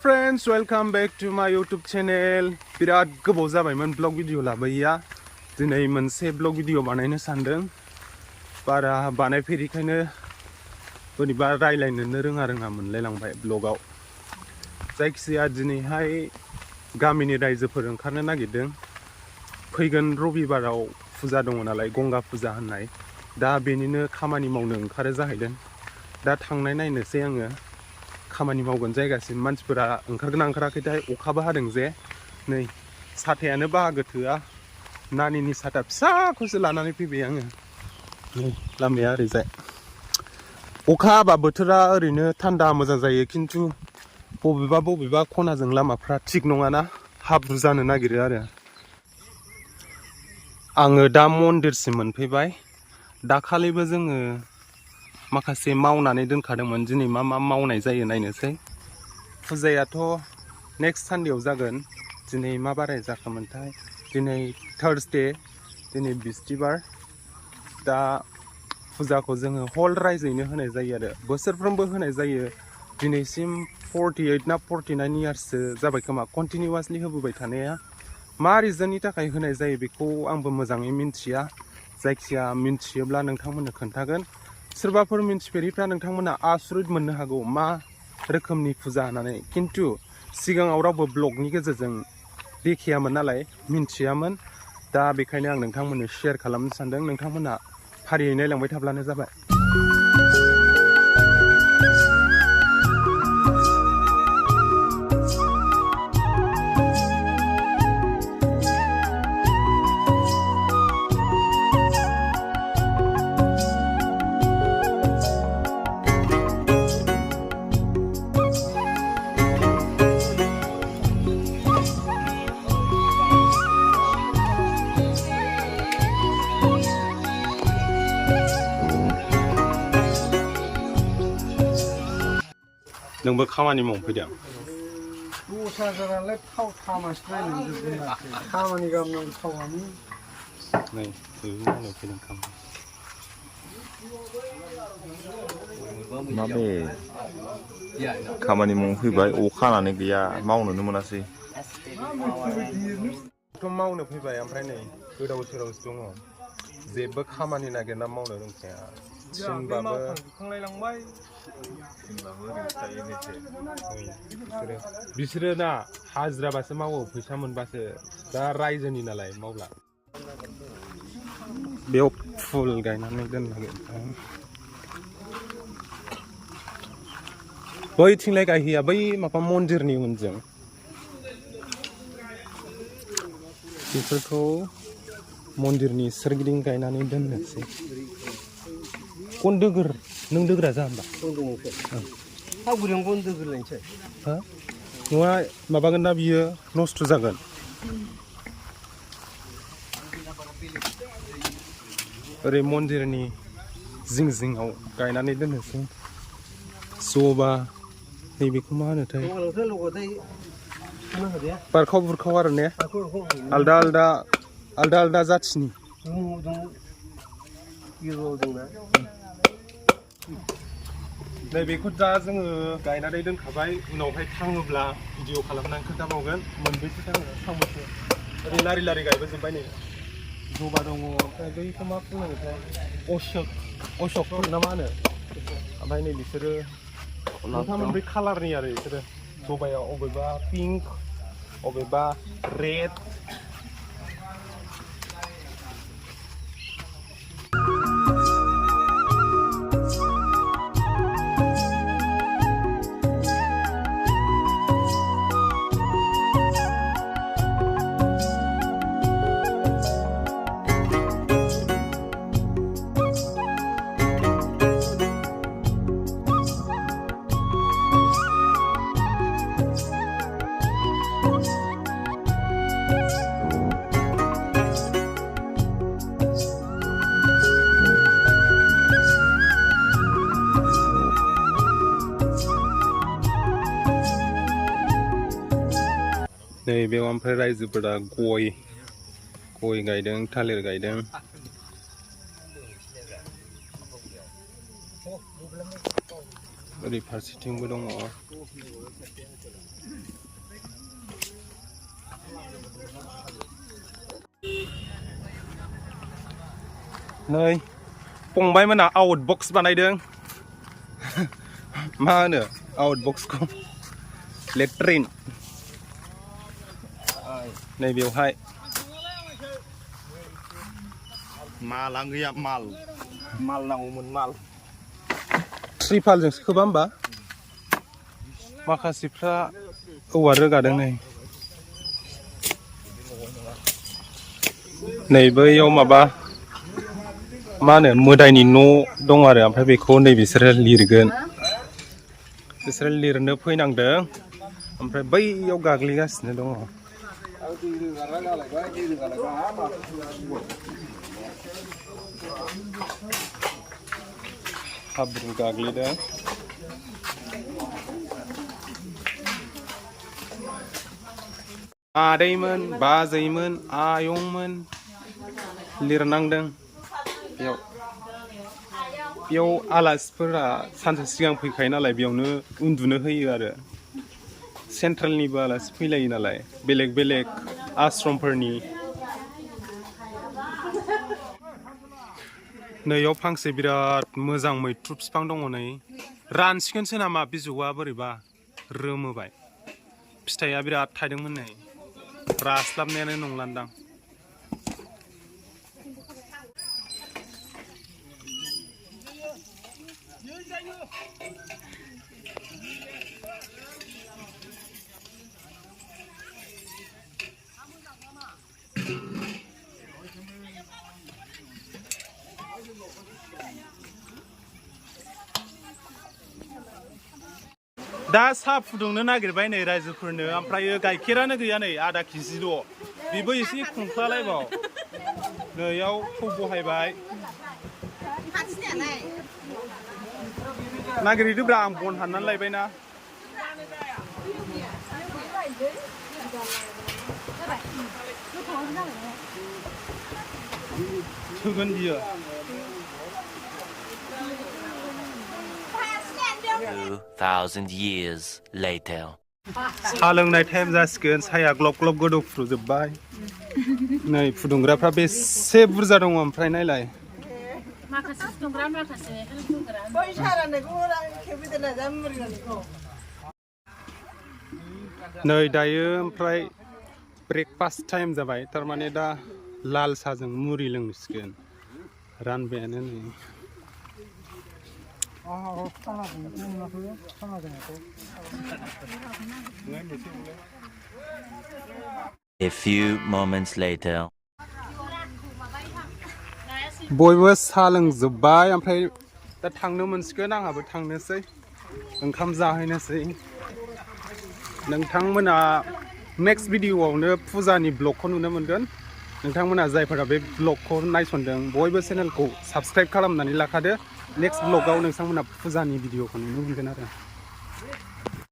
Friends, welcome back to my YouTube channel. बिराद गोबाव जाबायमोन ब्लग भिडिअ लाबोयैया दिनै मोनसे ब्लग भिडिअ बानायनो सानदों बारा बानायफेरिखायनो बोरैबा रायलायनोनो रोङा मोनलायलांबाय ब्लगाव जायखिजाया दिनैहाय गामिनि रायजोफोर ओंखारनो नागिरदों फैगोन रबिबाराव फुजा दङ नालाय गंगा पुजा होननाय दा बेनिनो खामानि मावनो ओंखारो जाहैदों दा थांनाय नायनोसै आङो खामानि मावगोन जायगासिम मानसिफोरा ओंखारगोन ओंखाराखैथाय अखाबो हादों जे नै साथायानो बाहागो थोआ नानिनि साथा फिसाखौसो लानानै फैबाय आङो नै लामाया ओरैजाय अखा हाबा बोथोरा ओरैनो थान्दा मोजां जायो खिन्थु बबेबा खनाजों लामाफ्रा थिग नङाना हाब्रु जानो नागिरो आरो आङो दा मन्दिरसिम मोनफैबाय दाखालिबो जोङो माखासे मावनानै दोनखादोंमोन दिनै मा मावनाय जायो नायनोसै फुजायाथ' नेक्स्ट सानडेआव जागोन दिनै मा बाराय जाखोमोनथाय दिनै थार्सडे दिनै बिस्तिबार दा फुजाखौ जोङो हल रायजोयैनो होनाय जायो आरो बोसोरफ्रोमबो होनाय जायो दिनैसिम 48 ना 49 इयार्ससो जाबाय खोमा कन्टिनिउवासलि होबोबाय थानाया मा रिजननि थाखाय होनाय जायो बेखौ आंबो मोजाङै मिन्थिया जायखिया मिन्थियोब्ला नोंथांमोननो खोन्थागोन सोरबाफोर मिन्थिफेरिफ्रा नोंथांमोना आसुरित मोननो हागौ मा रोखोमनि फुजा होननानै खिन्थु सिगाङाव रावबो ब्लगनि गेजेरजों देखायामोन नालाय मिन्थियामोन दा बेखायनो आं नोंथांमोननो शेयार खालामनो सानदों नोंथांमोना फारियै नायलांबाय थाब्लानो जाबाय नोंबो खामानि मावफैदों दस्रा जानालाय थाव थामासो रायलायजोबदों खामानि गामनांगौ थावानो नै बेबो मावनो फैदों खामानि माबे खामानि मावफैबाय अखा हानानै गैया मावनोनो मोनासै थ' मावनो फैबाय ओमफ्राय नै गोदाव सोरावसो दङ जेबो खामानि नागिरना मावनो रोंखाया थिनबाबो बिसोरो ना हाजिराबासो मावो फैसा मोनबासो दा रायजोनि नालाय मावला बेयाव फुल गायनानै दोननांगोन बैथिंलाय गायहैया बै माबा मन्दिरनि उनजों बेफोरखौ मन्दिरनि सोरगिदिं गायनानै दोननोसै गन दोगोर नों दोग्रा जा होमबा थावगुरियाव गन दोगोरलायनोसै हा नङा माबागोन ना बियो नस्थ' जागोन ओरै मन्दिरनि जिङाव गायनानै दोननोसै जबा नैबेखौ मा होनोथाय बारखाव बुरखाव आरो ने आलदा जाथिनि नैबेखौ दा जोङो गायनानै दोनखाबाय उनावहाय थाङोब्ला भिडिअ खालामनानै खोन्थाबावगोन मोनबेसे थाङो थांबोसो ओरै लारि गायबोजोब्बाय नै जबा दङ ओमफ्राय बैखौ मा बुंनांगोनथाय अशक ना मा होनो ओमफ्राय नै बिसोरो मोनथाम बै कालारनि आरो बिसोरो जबाया अबेबा पिंक अबेबा रेड नै बेयाव ओमफ्राय रायजोफोरा गय गायदों थालिर गायदों ओरै फारसेथिंबो दङ नै फंबाय मोना आउट बक्स बानायदों मा होनो आउट बक्सखौ लेट्रिन नै बेवहाय मालानो गैया माल नांगौमोन माल ट्रिपालजोंसो खोबा होमबा माखासेफ्रा औवा रोगादों नै बैयाव माबा मा होनो मोदायनि न' दं आरो ओमफ्राय बेखौ नै बिसोरो लिरगोन बिसोरो लिरनो फैनांदों ओमफ्राय बैयाव गाग्लिगासिनो दङ हाब्रु गाग्लिदों आदैमोन बाजैमोन आयंमोन लिरनांदों बेयाव आलासिफोरा सानसे सिगां फैखायो नालाय बेयावनो उन्दुनो होयो आरो सेन्ट्रेलनिबो आलासि फैलायो नालाय बेलेग बेलेग आश्रमफोरनि नैयाव फांसे बिराद मोजां मैथ्रु बिफां दङ नै रानसिगोनसो नामा बिजौआ बोरैबा रोमोबाय फिथाइया बिराद थायदोंमोन नै रास्लाबनायानो नंलान्दां दा साहा फुदुंनो नागिरबाय नै रायजोफोरनो ओमफ्रायो गाइखेरानो गैया नै आधा केजिल' बेबो एसे खुंख्लालायबाव नैयाव थौ बहायबाय नागिरहैदोब्रा आं बन हाननानै लायबायना थोगोन बियो 2,000 years later. साहा लोंनाय टाइम जासिगोन साहाया ग्लब ग्लब गोदौफ्रुजोब्बाय नै फुदुंग्राफ्रा बेसे बुरजा दङ ओमफ्राय नायलाय माखासे फुदुंग्रा माखासे नै दायो ओमफ्राय ब्रेकफास्ट टाइम जाबाय थारमाने दा लाल साहाजों मुरि लोंसिगोन रानबायानो नै A few moments later. बयबो साहा लोंजोब्बाय ओमफ्राय दा थांनो मोनसिगोन आंहाबो थांनोसै ओंखाम जाहैनोसै नोंथांमोना नेक्स्ट भिडिअआवनो फुजानि ब्लगखौ नुनो मोनगोन नोंथांमोना जायफोरा बे ब्लगखौ नायसनदों बयबो चेनेलखौ साबस्क्राइब खालामनानै लाखादो नेक्स्ट ब्लगाव नोंथांमोना फुजानि भिडिअखौ नुनो मोनगोन आरो